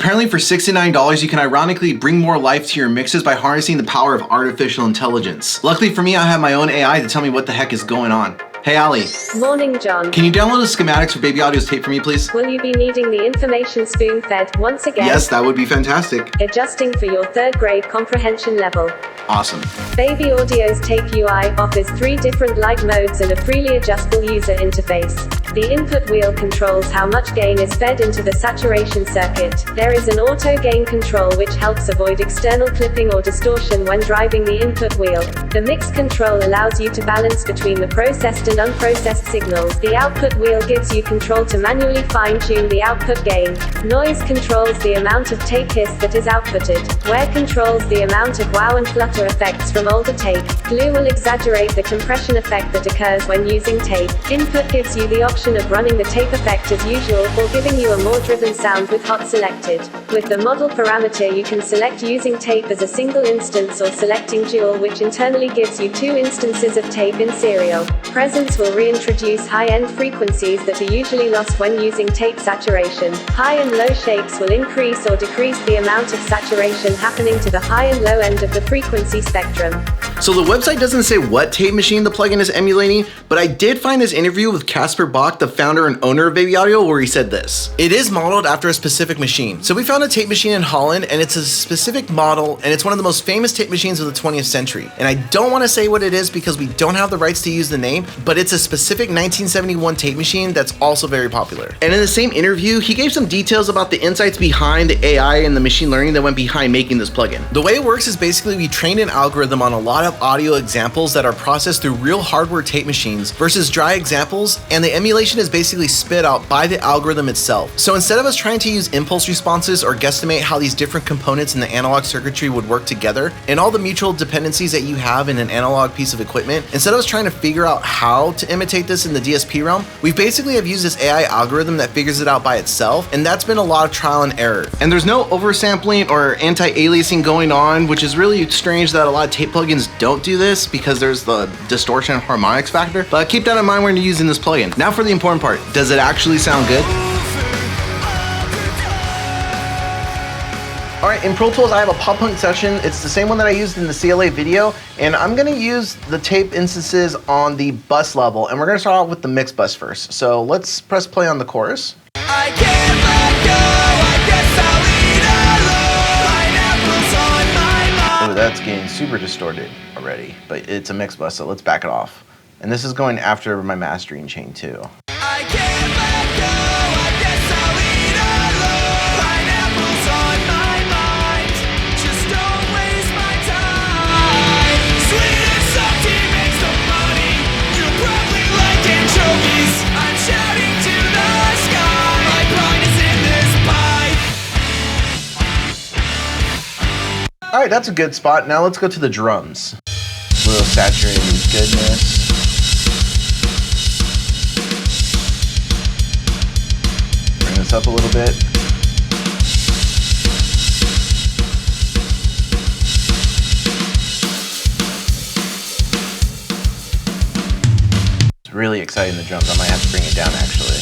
Apparently for $69, you can ironically bring more life to your mixes by harnessing the power of artificial intelligence. Luckily for me, I have my own AI to tell me what the heck is going on. Hey, Ali. Morning, John. Can you download the schematics for Baby Audio's tape for me, please? Will you be needing the information spoon-fed once again? Yes, that would be fantastic. Adjusting for your 3rd grade comprehension level. Awesome. Baby Audio's TAIP UI offers 3 different light modes and a freely adjustable user interface. The input wheel controls how much gain is fed into the saturation circuit. There is an auto gain control which helps avoid external clipping or distortion when driving the input wheel. The mix control allows you to balance between the processed and unprocessed signals. The output wheel gives you control to manually fine-tune the output gain. Noise controls the amount of tape hiss that is outputted. Wear controls the amount of wow and flutter effects from older tape. Glue will exaggerate the compression effect that occurs when using tape. Input gives you the option of running the tape effect as usual or giving you a more driven sound with hot selected. With the model parameter you can select using tape as a single instance or selecting dual, which internally gives you 2 instances of tape in serial. Presence will reintroduce high-end frequencies that are usually lost when using tape saturation. High and low shapes will increase or decrease the amount of saturation happening to the high and low end of the frequency spectrum. So the website doesn't say what tape machine the plugin is emulating, but I did find this interview with Casper Bach, the founder and owner of Baby Audio, where he said this. It is modeled after a specific machine. So we found a tape machine in Holland, and it's a specific model, and it's one of the most famous tape machines of the 20th century. And I don't want to say what it is because we don't have the rights to use the name, but it's a specific 1971 tape machine that's also very popular. And in the same interview, he gave some details about the insights behind the AI and the machine learning that went behind making this plugin. The way it works is basically we trained an algorithm on a lot of audio examples that are processed through real hardware tape machines versus dry examples, and the emulation is basically spit out by the algorithm itself. So instead of us trying to use impulse responses or guesstimate how these different components in the analog circuitry would work together and all the mutual dependencies that you have in an analog piece of equipment, instead of us trying to figure out how to imitate this in the DSP realm, we basically have used this AI algorithm that figures it out by itself, and that's been a lot of trial and error. And there's no oversampling or anti-aliasing going on, which is really strange that a lot of tape plugins don't do this because there's the distortion and harmonics factor, but keep that in mind when you're using this plugin. Now for the important part, does it actually sound good? All right, in Pro Tools, I have a pop punk session. It's the same one that I used in the CLA video, and I'm gonna use the tape instances on the bus level, and we're gonna start out with the mix bus first. So let's press play on the chorus. I can't let go, I guess I'll eat alone. Pineapples on my mind. Oh, that's getting super distorted already, but it's a mix bus, so let's back it off. And this is going after my mastering chain too. I can't let go, I guess I'll eat alone. Pineapples on my mind, just don't waste my time. Sweet and salty makes the money, you probably like anchovies. I'm shouting to the sky, my pride is in this pipe. All right, that's a good spot. Now let's go to the drums. A little saturated goodness. Bring this up a little bit. It's really exciting, the drums. I might have to bring it down actually.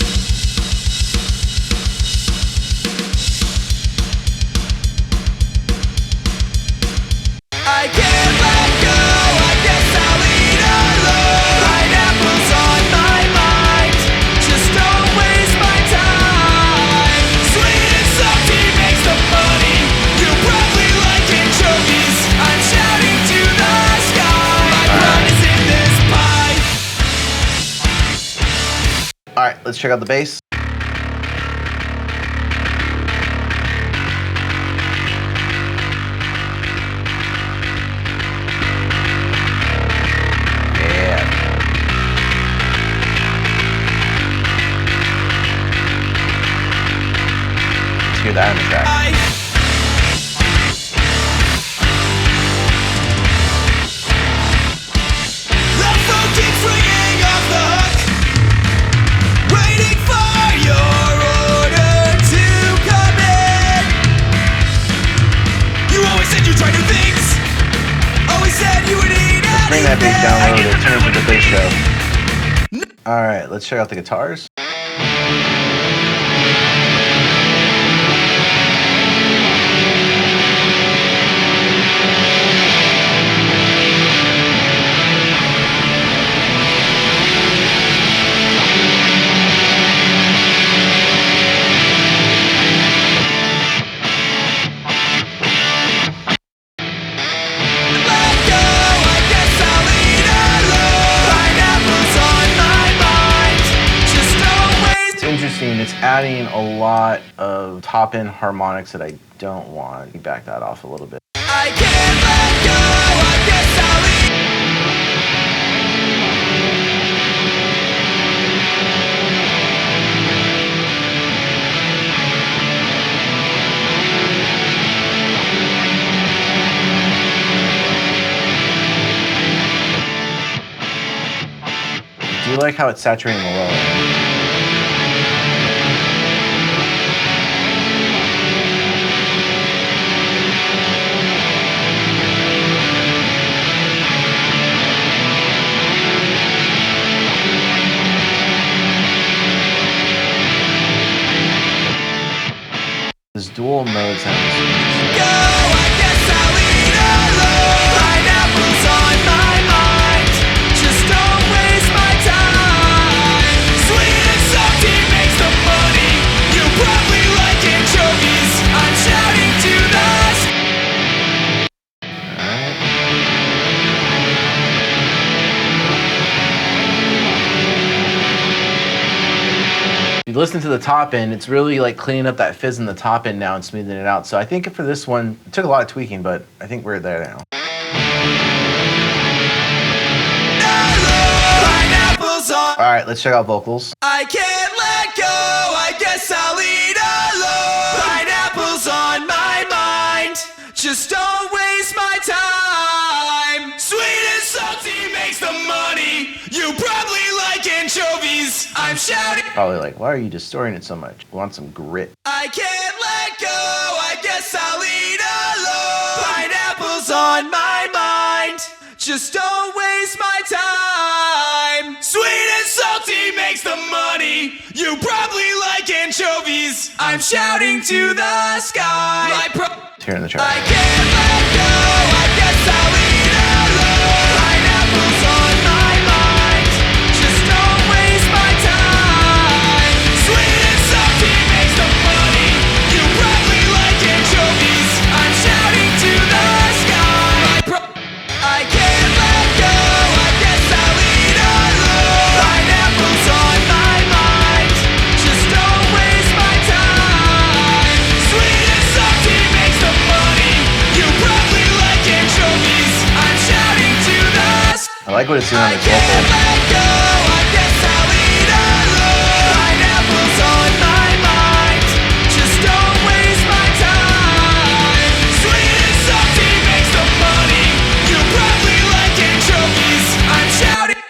I can't let go, I guess I'll eat alone. Pineapples on my mind, just don't waste my time. Sweet and salty makes the money, you probably like anchovies. I'm shouting to the sky, my pride is in this pipe. Alright, let's check out the bass. Hear that in the track. The phone keeps ringing off the hook, waiting for your order to come in. You always said you tried new things, always said you would eat anything. Let's bring that beat down a little bit, turn it to the bass show. Alright, let's check out the guitars. a lot of top-end harmonics that I don't want. Let me back that off a little bit. I can't let go, I guess I'll leave. I do like how it's saturating the low. This dual mode sounds interesting. Go, I guess I'll eat alone. Pineapples on my mind. Just don't waste my time. Sweet and salty makes the money. You probably like anchovies. I'm shouting to the If you listen to the top end, it's really like cleaning up that fizz in the top end now and smoothing it out. So I think for this one, it took a lot of tweaking, but I think we're there now. pineapples on. All right, let's check out vocals. I can't let go. I guess I'll eat alone. Pineapples on my mind. Just don't waste my time. Sweet and salty makes the money. You probably like anchovies. I'm shouting. Probably like, why are you distorting it so much? We want some grit. I can't let go. I guess I'll eat alone. Pineapples on my mind. Just don't waste my time. Sweet and salty makes the money. You probably like anchovies. I'm shouting to the sky. It's here in the track. I can't let go. I guess I'll eat alone. Pineapples on my mind. Just don't waste my time. Sweet and salty makes the money. You probably like anchovies. I'm shouting to the sky. I can't let go. I guess I'll eat alone. Pineapples on my mind. Just don't waste my time. Sweet and salty makes the money. You probably like anchovies. I'm shouting to the sky. I like what it's doing on I its can't vocal. let go. I guess I'll eat alone. Pineapples on my mind. Just don't waste my time. Sweet and salty makes the money. You probably like anchovies. I'm shouting.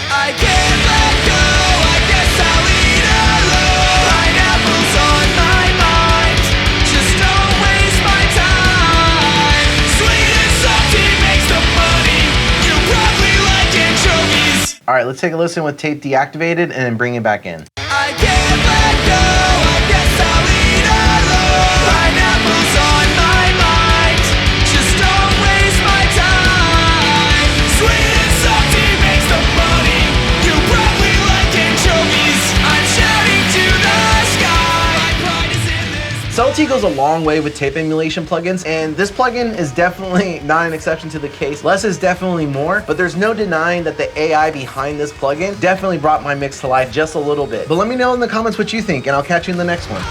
I can't let go. I guess I'll eat alone. Pineapples on my mind. Just don't waste my time. Sweet and salty makes the money. You probably like anchovies. All right, let's take a listen with tape deactivated and then bring it back in. I can't let go. I guess I'll eat alone. Pineapples on my mind. Just don't waste my time. Sweet and salty makes the money. You probably like anchovies. I'm shouting to the sky. My pride is in this. Subtlety goes a long way with tape emulation plugins, and this plugin is definitely not an exception to the case. Less is definitely more, but there's no denying that the AI behind this plugin definitely brought my mix to life just a little bit. But let me know in the comments what you think, and I'll catch you in the next one.